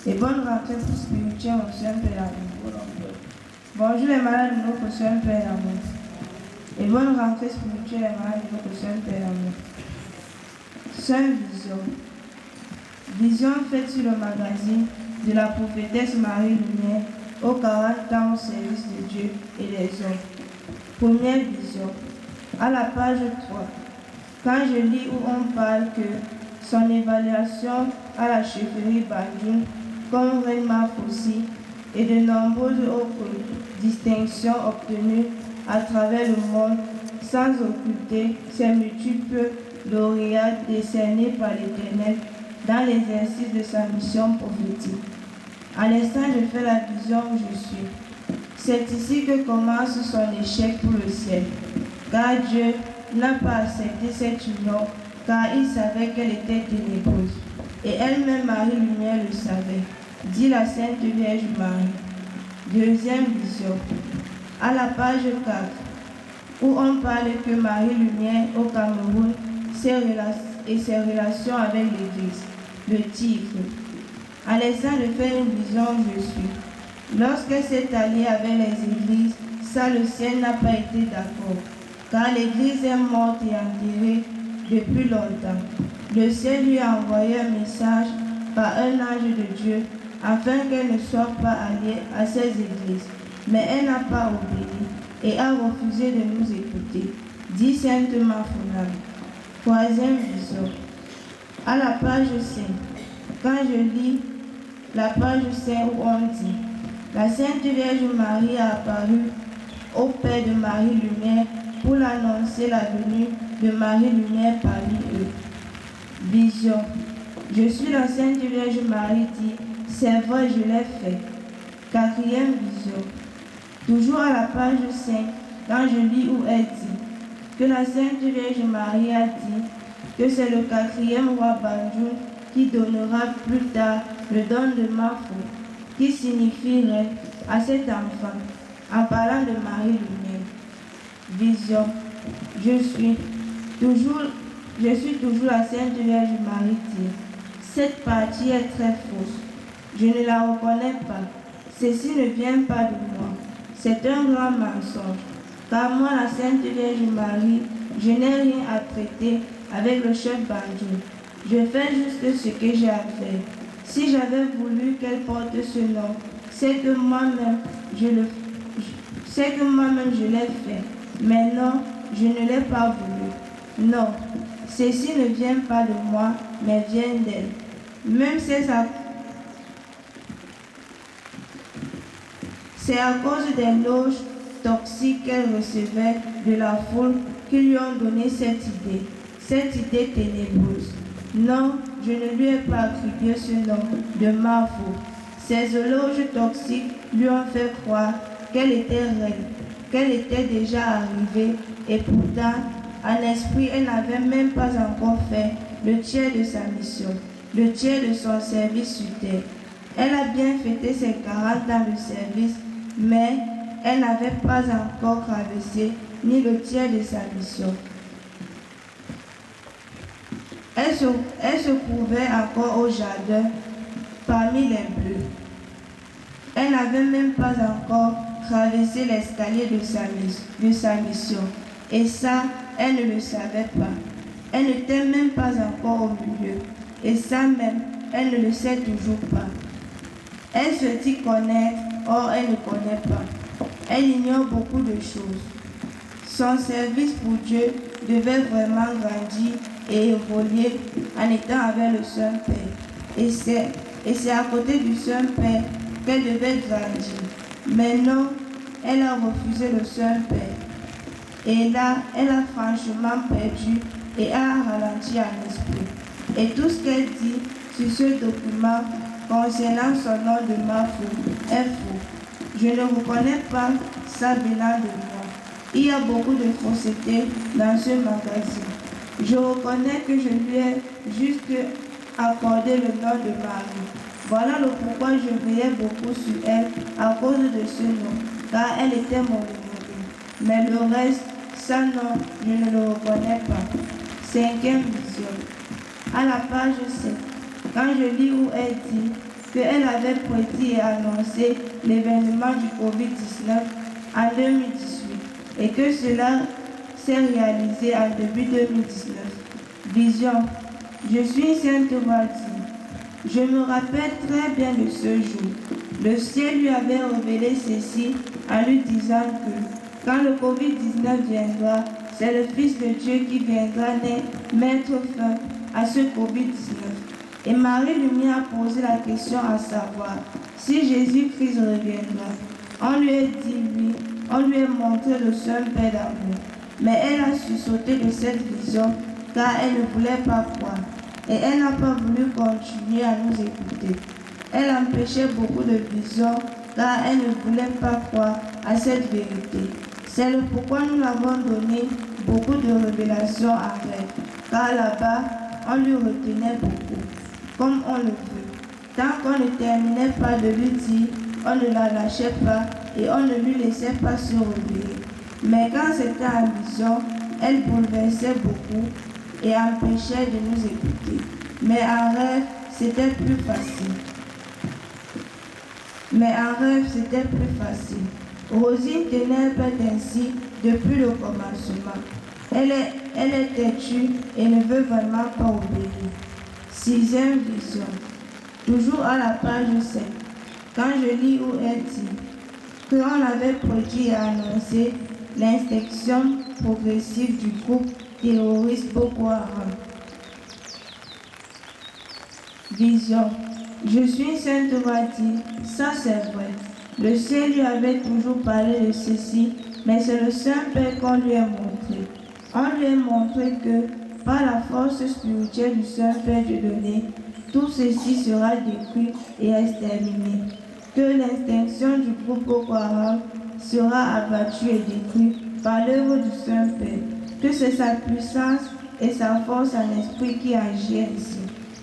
Et bonne rentrée spirituelle au Saint Père. Bonjour les malades de notre Saint Père. Et bonne rentrée spirituelle les malades de notre Saint Père. Sainte Vision. Vision faite sur le magazine de la prophétesse Marie Lumière aux 40 ans au service de Dieu et des hommes. Première vision. À la page 3. Quand je lis où on parle que son évaluation à la chefferie Banjul comme Reine Fossi et de nombreuses autres distinctions obtenues à travers le monde sans occulter ces multiples lauréats décernés par l'Éternel dans l'exercice de sa mission prophétique. À l'instant, je fais la vision où je suis. C'est ici que commence son échec pour le ciel, car Dieu n'a pas accepté cette union, car il savait qu'elle était ténébreuse. Et elle-même, Marie Lumière, le savait, dit la Sainte Vierge Marie. Deuxième vision, à la page 4, où on parle que Marie Lumière au Cameroun et ses relations avec l'Église. Le titre. À l'instant de faire une vision où je suis. Lorsqu'elle s'est alliée avec les églises, ça le ciel n'a pas été d'accord, car l'Église est morte et enterrée depuis longtemps. Le ciel lui a envoyé un message par un ange de Dieu afin qu'elle ne soit pas alliée à ces églises. Mais elle n'a pas obéi et a refusé de nous écouter, dit Sainte Mafonab. Troisième vision. À la page 5, quand je lis la page 5 où on dit « La Sainte Vierge Marie a apparu au Père de Marie Lumière pour l'annoncer la venue de Marie Lumière parmi eux. » Vision. Je suis la Sainte Vierge Marie dit « C'est vrai, je l'ai fait. » Quatrième vision. Toujours à la page 5, quand je lis où elle dit que la Sainte Vierge Marie a dit que c'est le 4e roi Banjul qui donnera plus tard le don de Mafo, qui signifierait à cet enfant, en parlant de Marie Lumière. Vision. Je suis toujours la Sainte Vierge Marie dit. Cette partie est très fausse. Je ne la reconnais pas. Ceci ne vient pas de moi. C'est un grand mensonge. Car moi, la Sainte Vierge Marie, je n'ai rien à traiter avec le chef Banjul. Je fais juste ce que j'ai à faire. Si j'avais voulu qu'elle porte ce nom, c'est que moi-même je l'ai fait. Mais non, je ne l'ai pas voulu. Non, ceci ne vient pas de moi, mais vient d'elle. Même c'est à cause des loges toxiques qu'elle recevait de la foule qui lui ont donné cette idée ténébreuse. Non, je ne lui ai pas attribué ce nom de Mafo. Ces loges toxiques lui ont fait croire qu'elle était reine, qu'elle était déjà arrivée, et pourtant, en esprit, elle n'avait même pas encore fait le tiers de sa mission, le tiers de son service sur terre. Elle a bien fêté ses 40 ans de service, mais elle n'avait pas encore traversé ni le tiers de sa mission. Elle se trouvait encore au jardin, parmi les bleus. Elle n'avait même pas encore traversé l'escalier de sa mission. Et ça, elle ne le savait pas. Elle n'était même pas encore au milieu. Et ça même, elle ne le sait toujours pas. Elle se dit connaître, or elle ne connaît pas. Elle ignore beaucoup de choses. Son service pour Dieu devait vraiment grandir et évoluer en étant avec le Saint-Père. Et c'est à côté du Saint-Père qu'elle devait grandir. Mais non, elle a refusé le Saint-Père. Et là, elle a franchement perdu et a ralenti en esprit. Et tout ce qu'elle dit sur ce document concernant son nom de Mafo est faux. Je ne reconnais pas ça venant de moi. Il y a beaucoup de fausseté dans ce magazine. Je reconnais que je lui ai juste accordé le nom de Marie. Voilà le pourquoi je veillais beaucoup sur elle à cause de ce nom, car elle était mon numéro. Mais le reste, ça non, je ne le reconnais pas. Cinquième vision. À la page 7, quand je lis où elle dit qu'elle avait prédit et annoncé l'événement du Covid-19 en 2018 et que cela s'est réalisé en début 2019. Vision. Je suis Sainte Voici. Je me rappelle très bien de ce jour. Le ciel lui avait révélé ceci en lui disant que quand le Covid-19 viendra, c'est le Fils de Dieu qui viendra mettre fin à ce Covid-19. Et Marie-Lumière a posé la question à savoir si Jésus-Christ reviendra. On lui a dit oui, on lui a montré le seul Père d'amour. Mais elle a sursauté de cette vision car elle ne voulait pas croire. Et elle n'a pas voulu continuer à nous écouter. Elle empêchait beaucoup de visions car elle ne voulait pas croire à cette vérité. C'est le pourquoi nous l'avons donné beaucoup de révélations en rêve, car là-bas, on lui retenait beaucoup, comme on le veut. Tant qu'on ne terminait pas de lui dire, on ne la lâchait pas et on ne lui laissait pas se réveiller. Mais quand c'était en vision, elle bouleversait beaucoup et empêchait de nous écouter. Mais en rêve, c'était plus facile. Rosine tenait ainsi depuis le commencement. Elle est têtue et ne veut vraiment pas obéir. 6e vision. Toujours à la page 7. Quand je lis où elle dit qu'on avait prédit et annoncé l'extinction progressive du groupe terroriste Boko Haram. Vision. Je suis Sainte Voici, ça c'est vrai. Le ciel lui avait toujours parlé de ceci, mais c'est le Saint-Père qu'on lui a montré. On lui a montré que, par la force spirituelle du Saint-Père de donner, tout ceci sera détruit et exterminé. Que l'extinction du groupe Boko Haram sera abattue et détruite par l'œuvre du Saint-Père. Que c'est sa puissance et sa force en esprit qui agit ici.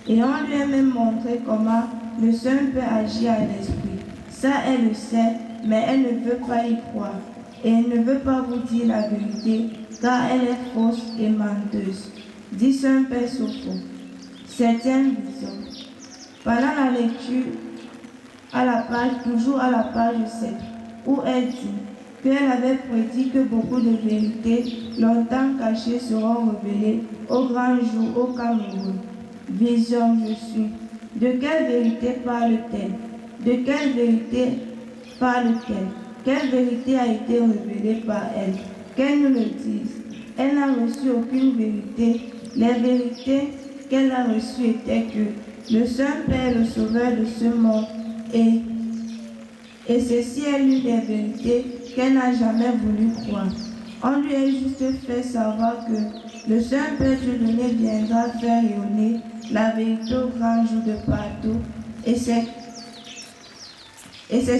Et on lui a même montré comment le Saint-Père agit en esprit. Ça, elle le sait, mais elle ne veut pas y croire. Et elle ne veut pas vous dire la vérité, car elle est fausse et menteuse. Dit Saint-Père Sopho. 7e vision. Pendant la lecture, toujours à la page 7, où elle dit qu'elle avait prédit que beaucoup de vérités longtemps cachées seront révélées au grand jour au Cameroun. Vision, je suis. De quelle vérité parle-t-elle? De quelle vérité parle-t-elle? Quelle vérité a été révélée par elle? Qu'elle nous le dise. Elle n'a reçu aucune vérité. Les vérités qu'elle a reçues étaient que le Saint-Père est le sauveur de ce monde et ceci est l'une des vérités qu'elle n'a jamais voulu croire. On lui a juste fait savoir que le Saint-Père Dieu donné viendra faire rayonner la vérité au grand jour de partout. Et c'est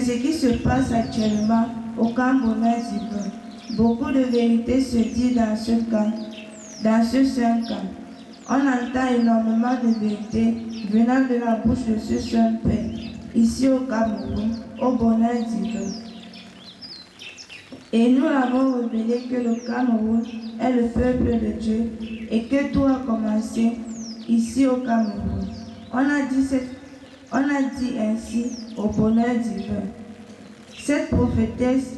ce qui se passe actuellement au camp Bonheur divin. Beaucoup de vérités se disent dans ce saint camp. On entend énormément de vérités venant de la bouche de ce Saint-Père, ici au Cameroun, au Bonheur divin. Et nous avons révélé que le Cameroun est le peuple de Dieu et que tout a commencé ici au Cameroun. On a dit ainsi au Bonheur divin. Cette prophétesse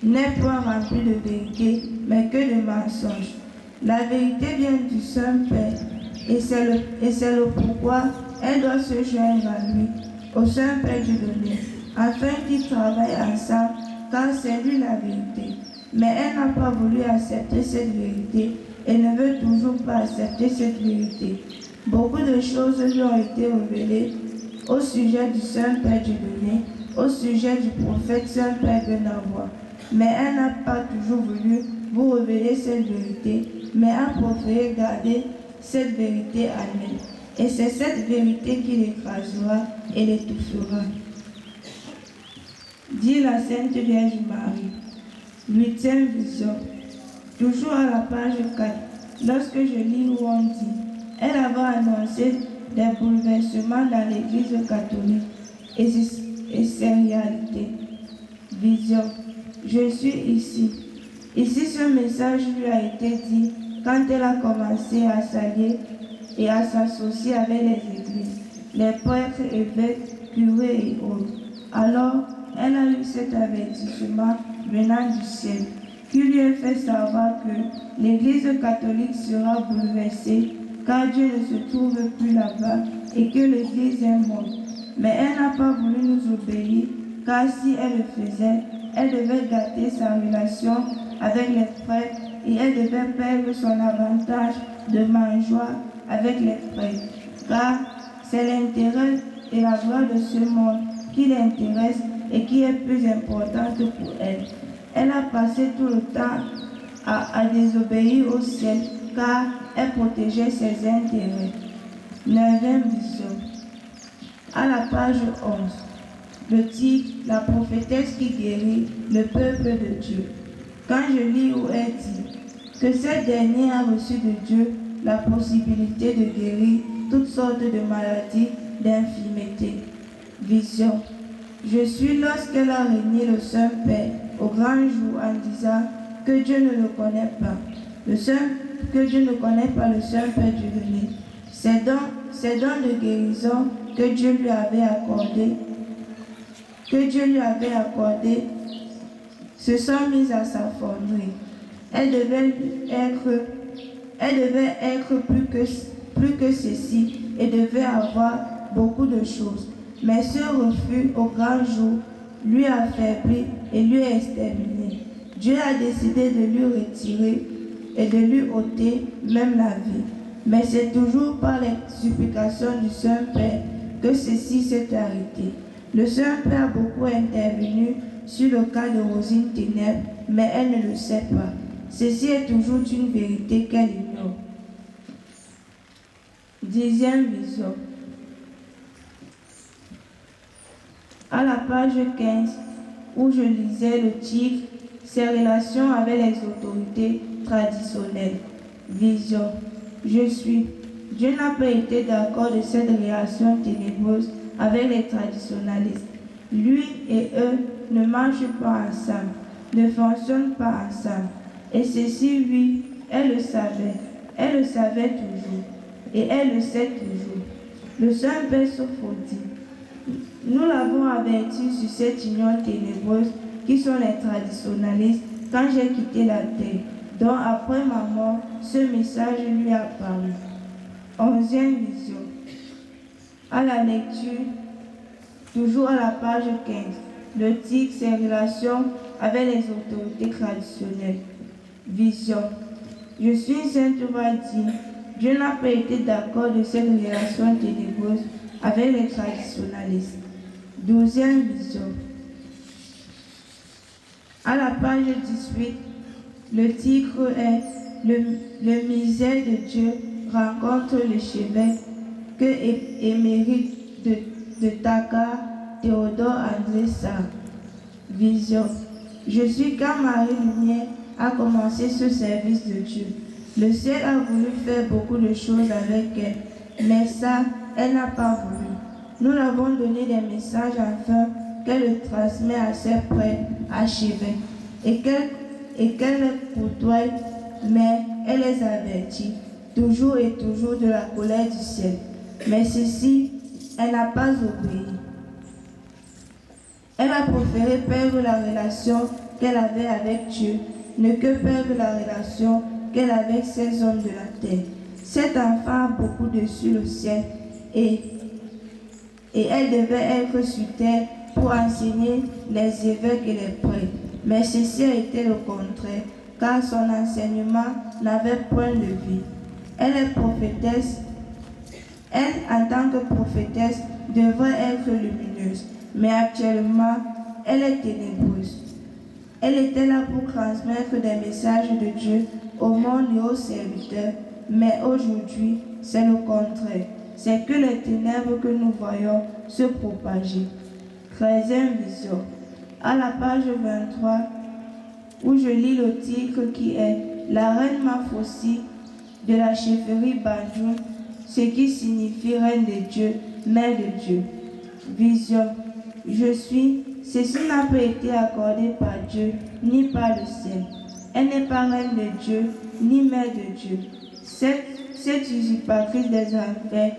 n'est point remplie de vérité, mais que de mensonges. La vérité vient du Saint-Père, et c'est le pourquoi elle doit se joindre à lui, au Saint-Père du donné, afin qu'ils travaillent ensemble, car c'est lui la vérité. Mais elle n'a pas voulu accepter cette vérité et ne veut toujours pas accepter cette vérité. Beaucoup de choses lui ont été révélées au sujet du Saint-Père du donné, au sujet du prophète Saint-Père de Navois. Mais elle n'a pas toujours voulu vous révéler cette vérité, mais a préféré garder cette vérité à elle. Et c'est cette vérité qui l'écrasera et l'étouffera. Dit la Sainte Vierge Marie. 8e vision. Toujours à la page 4, lorsque je lis où on dit, elle avait annoncé des bouleversements dans l'Église catholique et ses réalités. Vision. Je suis ici. Ici, ce message lui a été dit quand elle a commencé à s'allier et à s'associer avec les églises, les prêtres, évêques, curés et autres. Alors, elle a eu cet avertissement venant du ciel, qui lui a fait savoir que l'Église catholique sera bouleversée, car Dieu ne se trouve plus là-bas et que l'Église est morte. Mais elle n'a pas voulu nous obéir, car si elle le faisait, elle devait gâter sa relation avec les prêtres et elle devait perdre son avantage de mangeoire avec les prêtres, car c'est l'intérêt et la gloire de ce monde qui l'intéresse et qui est plus importante pour elle. Elle a passé tout le temps à désobéir au ciel, car elle protégeait ses intérêts. 9e vision. À la page 11. Le titre, la prophétesse qui guérit le peuple de Dieu. Quand je lis où est dit que cette dernière a reçu de Dieu la possibilité de guérir toutes sortes de maladies, d'infirmités. Vision. Je suis lorsqu'elle a régné le Saint-Père au grand jour en disant que Dieu ne le connaît pas. Que Dieu ne connaît pas le Saint-Père du régné. Ces dons de guérison que Dieu lui avait accordés, se sont mis à sa fonderie. Elle devait être plus que ceci et devait avoir beaucoup de choses. Mais ce refus au grand jour lui a affaibli et lui a exterminé. Dieu a décidé de lui retirer et de lui ôter même la vie. Mais c'est toujours par les supplications du Saint-Père que ceci s'est arrêté. Le Saint-Père a beaucoup intervenu sur le cas de Rosine Ténèbres, mais elle ne le sait pas. Ceci est toujours une vérité qu'elle ignore. 10e vision. À la page 15, où je lisais le titre « Ses relations avec les autorités traditionnelles ». Vision. Je suis. Dieu n'a pas été d'accord de cette relation ténébreuse avec les traditionalistes. Lui et eux ne marchent pas ensemble, ne fonctionnent pas ensemble. Et ceci, oui, elle le savait. Elle le savait toujours. Et elle le sait toujours. Le Saint-Père Sophrodie. Nous l'avons averti sur cette union ténébreuse qui sont les traditionalistes quand j'ai quitté la terre. Donc après ma mort, ce message lui a apparu. 11e vision. À la lecture, toujours à la page 15, le titre, c'est relations avec les autorités traditionnelles. Vision. Je suis sainte dit, Dieu n'a pas été d'accord de cette relation ténébreuse avec les traditionalistes. 12e vision. À la page 18, le titre est Le misère de Dieu rencontre l'échevêque que émérite de Dakar, Théodore André Sarr. Vision. Je suis quand Marie-Lumière a commencé ce service de Dieu. Le ciel a voulu faire beaucoup de choses avec elle, mais ça, elle n'a pas voulu. Nous l'avons donné des messages afin qu'elle le transmet à ses prêtres archevêques et qu'elle les côtoie, mais elle les avertit toujours et toujours de la colère du ciel. Mais ceci, elle n'a pas obéi. Elle a préféré perdre la relation qu'elle avait avec Dieu, ne que perdre la relation qu'elle avait avec ces hommes de la terre. Cet enfant a beaucoup dessus le ciel et elle devait être sur terre pour enseigner les évêques et les prêtres. Mais ceci a été le contraire, car son enseignement n'avait point de vie. Elle est prophétesse. Elle, en tant que prophétesse, devrait être lumineuse, mais actuellement, elle est ténébreuse. Elle était là pour transmettre des messages de Dieu au monde et aux serviteurs, mais aujourd'hui, c'est le contraire. C'est que les ténèbres que nous voyons se propager. 13e vision. À la page 23, où je lis le titre qui est « La reine Mafossi de la chefferie Banjoun », ce qui signifie reine de Dieu, mère de Dieu. Vision. Je suis. Ceci n'a pas été accordé par Dieu, ni par le ciel. Elle n'est pas reine de Dieu, ni mère de Dieu. cette usurpatrice des enfers,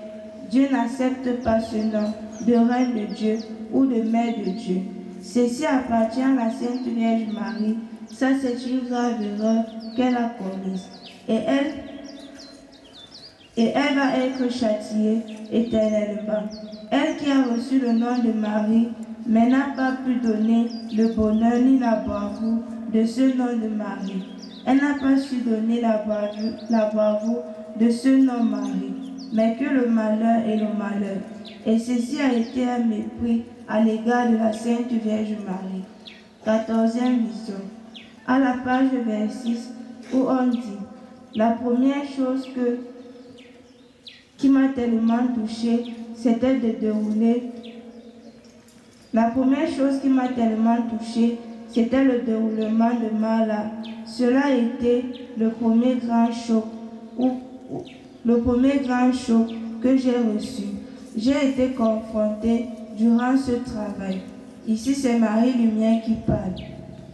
Dieu n'accepte pas ce nom de reine de Dieu ou de mère de Dieu. Ceci appartient à la Sainte Vierge Marie. Ça, c'est une grave erreur qu'elle a commise. Et elle va être châtiée éternellement. Elle qui a reçu le nom de Marie, mais n'a pas pu donner le bonheur ni la bravoure de ce nom de Marie. Elle n'a pas su donner la bravoure de ce nom Marie, mais que le malheur et le malheur. Et ceci a été un mépris à l'égard de la Sainte Vierge Marie. 14e vision. À la page 26, où on dit, la première chose qui m'a tellement touchée, c'était de dérouler. La première chose qui m'a tellement touchée, c'était le déroulement de Mala. Cela a été le premier grand choc, que j'ai reçu. J'ai été confrontée durant ce travail. Ici, c'est Marie Lumière qui parle.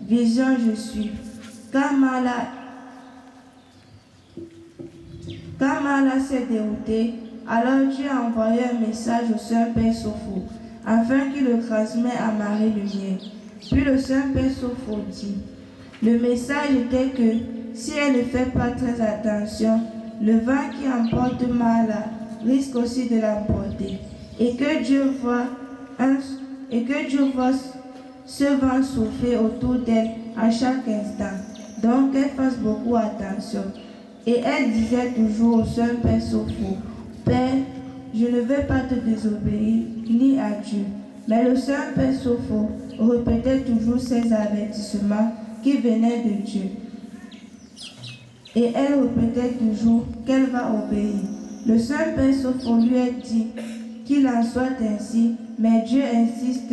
Vision, je suis. Quand Mala s'est déroutée, alors Dieu a envoyé un message au Saint-Père Sopho, afin qu'il le transmette à Marie Lumière. Puis le Saint-Père Sopho dit, le message était que si elle ne fait pas très attention, le vent qui emporte Mala risque aussi de l'emporter, et que Dieu voit ce vent souffler autour d'elle à chaque instant. Donc qu'elle fasse beaucoup attention. Et elle disait toujours au Saint-Père Sopho, Père, je ne vais pas te désobéir, ni à Dieu. Mais le Saint-Père Sopho répétait toujours ces avertissements qui venaient de Dieu. Et elle répétait toujours qu'elle va obéir. Le Saint-Père Sopho lui a dit qu'il en soit ainsi, mais Dieu insiste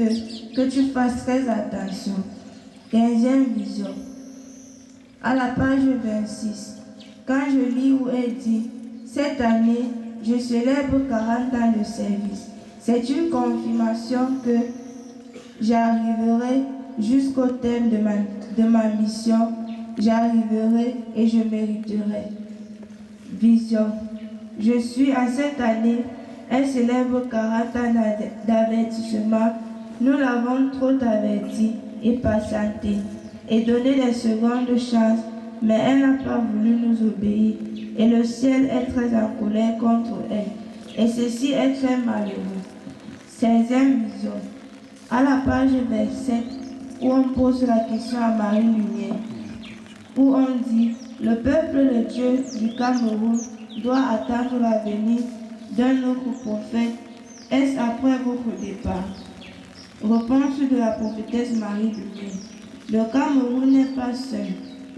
que tu fasses très attention. 15e vision. À la page 26, quand je lis où elle dit « Cette année, je célèbre 40 ans de service », c'est une confirmation que j'arriverai jusqu'au terme de ma mission, j'arriverai et je mériterai. Vision. Je suis à cette année, elle célèbre 40 ans d'avertissement. Nous l'avons trop avertie et patienté et donné des secondes chances, mais elle n'a pas voulu nous obéir et le ciel est très en colère contre elle. Et ceci est très malheureux. 16e vision. À la page 27, où on pose la question à Marie Lumière, où on dit « Le peuple de Dieu du Cameroun doit attendre la venue d'un autre prophète. Est-ce après votre départ ?» Réponse de la prophétesse Marie Lumière. Le Cameroun n'est pas seul,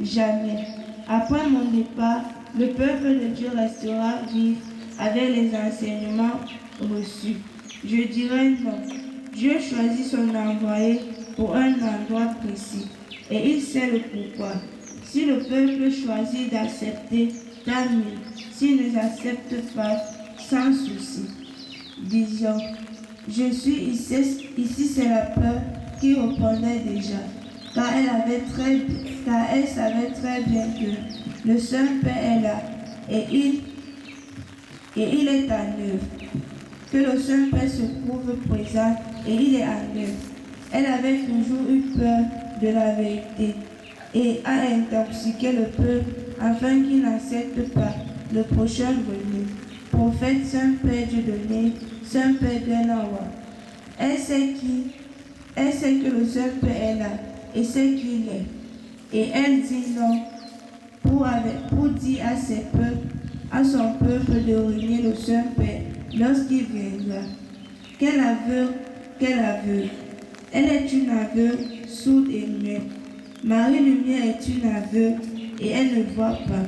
jamais. Après mon départ, le peuple de Dieu restera vivre avec les enseignements reçus. Je dirais non. Dieu choisit son envoyé pour un endroit précis et il sait le pourquoi. Si le peuple choisit d'accepter, tant mieux. S'il ne l'accepte pas, sans souci. Vision. Je suis ici c'est la peur qui répondait déjà, car elle savait très bien que le Saint-Père est là et il est en œuvre, que le Saint-Père se trouve présent et il est en œuvre. Elle avait toujours eu peur de la vérité et a intoxiqué le peuple afin qu'il n'accepte pas le prochain venu. Prophète, Saint-Père Dieudonné, Saint-Père Guénawa. Elle sait que le Saint-Père est là et sait qui il est. Et elle dit non pour dire à son peuple de renier le Saint-Père lorsqu'il viendra. Quel aveugle. Elle est une aveugle, sourde et muette. Marie Lumière est une aveugle et elle ne voit pas.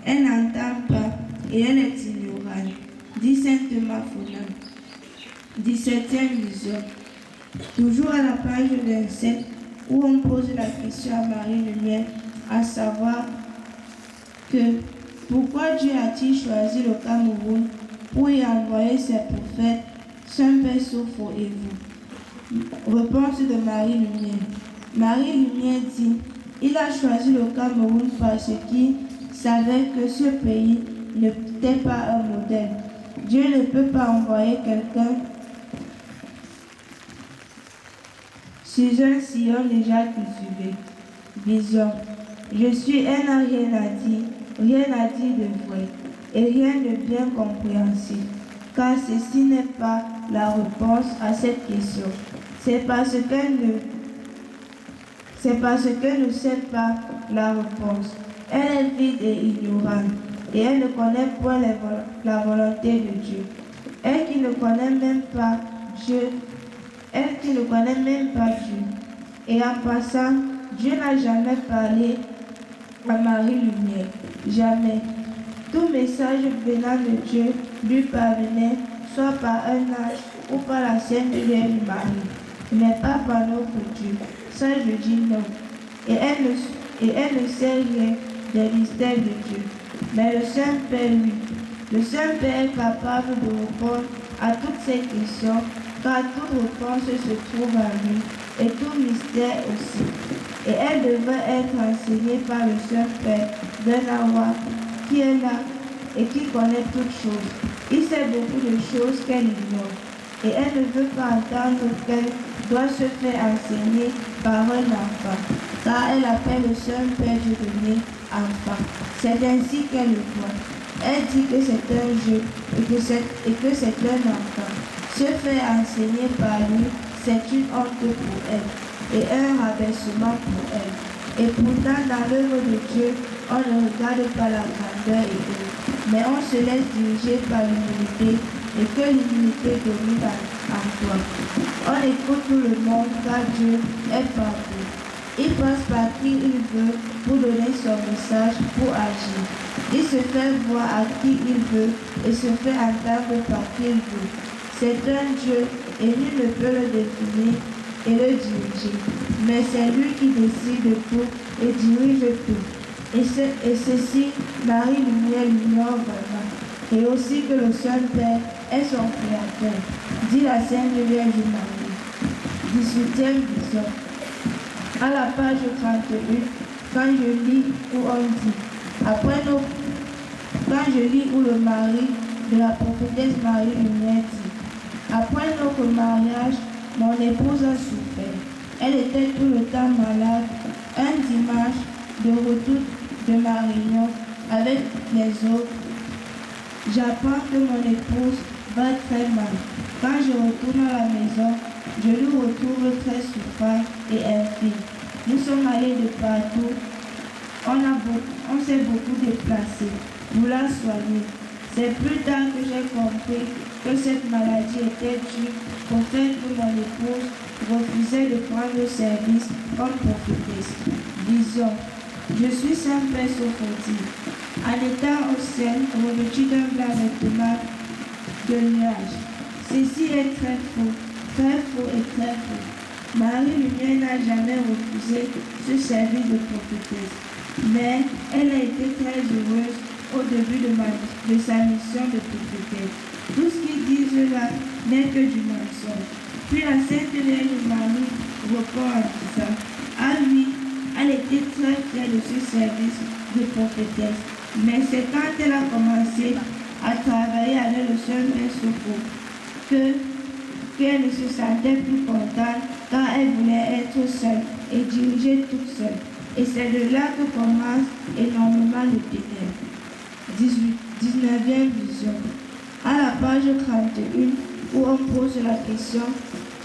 Elle n'entend pas et elle est ignorante. Dit Sainte Maphona. 17e vision. Toujours à la page 27, où on pose la question à Marie Lumière, à savoir que pourquoi Dieu a-t-il choisi le Cameroun pour y envoyer ses prophètes, Saint-Père Sopho et vous? Réponse de Marie Lumière. Marie Lumière dit, il a choisi le Cameroun parce qu'il savait que ce pays n'était pas un modèle. Dieu ne peut pas envoyer quelqu'un sur un sillon déjà cultivé. Vision. Je suis un rien à dire de vrai, et rien de bien compréhensible, car ceci n'est pas la réponse à cette question. C'est parce qu'elle ne sait pas la réponse. Elle est vide et ignorante, et elle ne connaît point la volonté de Dieu. Elle qui ne connaît même pas Dieu. Et en passant, Dieu n'a jamais parlé à Marie-Lumière. Jamais. Tout message venant de Dieu lui parvenait soit par un ange ou par la Sainte Vierge Marie, mais pas par notre Dieu. Ça, je dis non. Et elle ne sait rien des mystères de Dieu. Mais le Saint-Père, lui, le Saint-Père est capable de répondre à toutes ces questions, car toute réponse se trouve en lui, et tout mystère aussi. Et elle devrait être enseignée par le Saint-Père d'un roi qui est là et qui connaît toutes choses. Il sait beaucoup de choses qu'elle ignore. Et elle ne veut pas entendre qu'elle doit se faire enseigner par un enfant, car elle appelle le Saint-Père Dieu donné enfant. C'est ainsi qu'elle le voit. Elle dit que c'est un jeu et que c'est un enfant. Se faire enseigner par lui, c'est une honte pour elle et un rabaissement pour elle. Et pourtant, dans l'œuvre de Dieu, on ne regarde pas la grandeur et l'œuvre, mais on se laisse diriger par l'humilité et que l'humilité domine en toi. On écoute tout le monde car Dieu est partout. Il passe par qui il veut pour donner son message, pour agir. Il se fait voir à qui il veut et se fait entendre par qui il veut. C'est un Dieu et nul ne peut le définir et le diriger. Mais c'est lui qui décide de tout et dirige tout. Et ceci, Marie-Lumière l'ignore vraiment. Et aussi que le Saint-Père est son Créateur, dit la Sainte Vierge Marie. 18e vision. À la page 31, quand je lis où on dit, quand je lis où le mari de la prophétesse Marie-Lumière dit, après notre mariage, mon épouse a souffert. Elle était tout le temps malade. Un dimanche, de retour de ma réunion avec les autres, j'apprends que mon épouse va très mal. Quand je retourne à la maison, je lui retrouve très souffrante et infirme. Nous sommes allés de partout. On s'est beaucoup déplacé pour la soigner. C'est plus tard que j'ai compris que cette maladie était due au fait que mon épouse refusait de prendre le service comme prophétesse. Vision. Je suis Saint-Père Sophie. En étant au ciel, revêtu d'un blanc vêtement de nuages. Ceci est très faux et très faux. Marie-Lumière n'a jamais refusé ce service de prophétesse, mais elle a été très heureuse au début de sa mission de prophétesse. Tout ce qu'ils disent là n'est que du mensonge. Puis la Sainte Vierge Marie répond en disant, à lui, elle était très fière de ce service de prophétesse. Mais c'est quand elle a commencé à travailler avec le Saint-Père Sophie qu'elle ne se sentait plus contente car elle voulait être seule et diriger toute seule. Et c'est de là que commence énormément le ténèbre. 19e vision. À la page 31, où on pose la question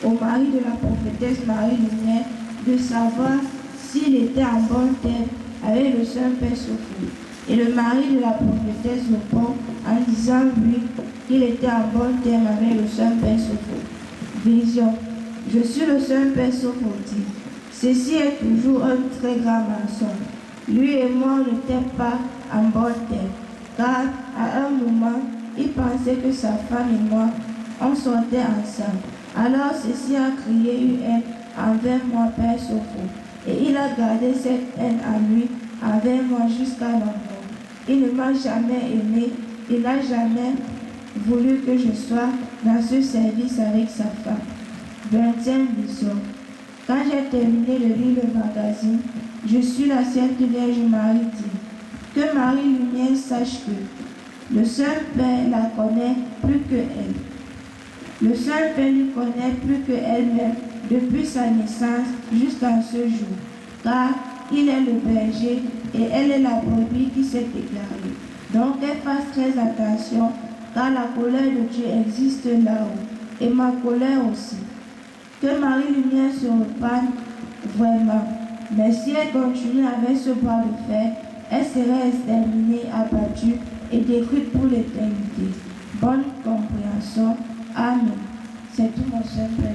au mari de la prophétesse Marie-Lumière de savoir s'il était en bonne terme avec le Saint-Père Sophie. Et le mari de la prophétesse répond en disant lui qu'il était en bon terme avec le Saint-Père Sophie. Vision. Je suis le Saint-Père Sophie. Ceci est toujours un très grand mensonge. Lui et moi n'étions pas en bon terme, car à un moment, il pensait que sa femme et moi, on sortait ensemble. Alors ceci a crié une haine envers moi, Père Sophie. Et il a gardé cette haine à lui envers moi jusqu'à la mort. Il ne m'a jamais aimé, il n'a jamais voulu que je sois dans ce service avec sa femme. 20e vision. Quand j'ai terminé de lire le magazine, je suis la Sainte Vierge Marie dit que Marie-Lumière sache que Le seul Père la connaît plus que elle. Le seul Père lui connaît plus que elle-même depuis sa naissance jusqu'à ce jour, car il est le berger et elle est la brebis qui s'est égarée. Donc qu'elle fasse très attention, car la colère de Dieu existe là-haut, et ma colère aussi. Que Marie-Lumière se repane vraiment, mais si elle continue avec ce bras de fer, elle serait exterminée, abattue et détruite pour l'éternité. Bonne compréhension. Amen. C'est tout mon Saint Père.